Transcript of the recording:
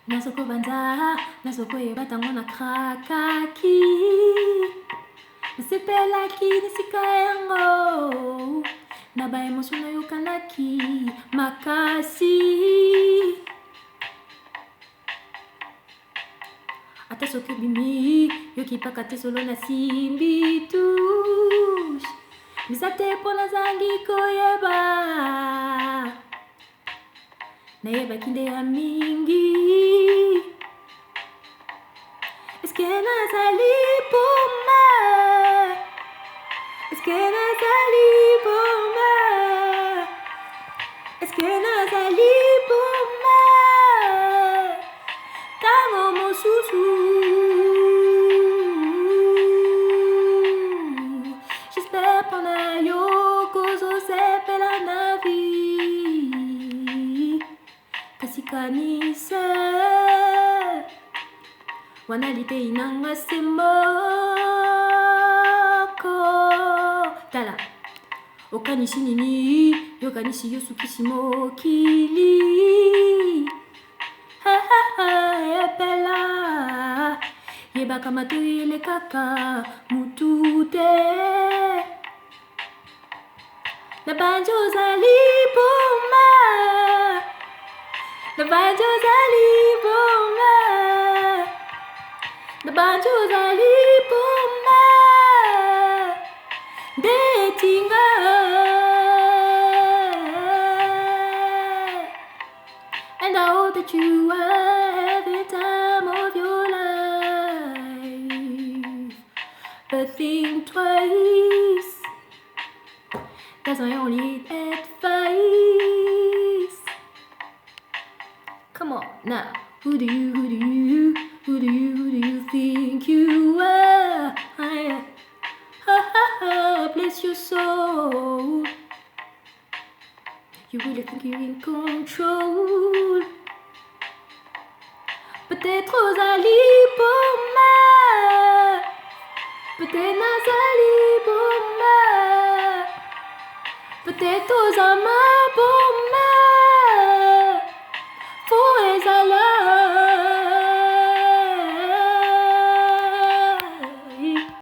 nasokobanza nasokoyeba ntango nakrakaki nasepelaki nisika yango na baemotio nayokanaki makasi ata soki obimi yokipaka te solo nasimbi touche bisa te mpo nazangi koyeba nayebaki nde ya mingi eske nazali poma eske nazali poma eske nazali poma ntango mosusu j'espère mpona yo kozosepela na vie kasi kanisa wana litei nanga se moko tala okanisi nini yokanisi yosukisi mokili epela yebaka matoi elekaka mutu te na banjo ozali poma na banjo ozali poma na banjo ozali poma ndetinga and I hope that you are every time of your life but think twice. That's my only advice. Come on now, who do you think you are? Bless your soul. You really think you're in control? Peut-être ozali poma, peut-être nazali poma, peut-être ozama poma.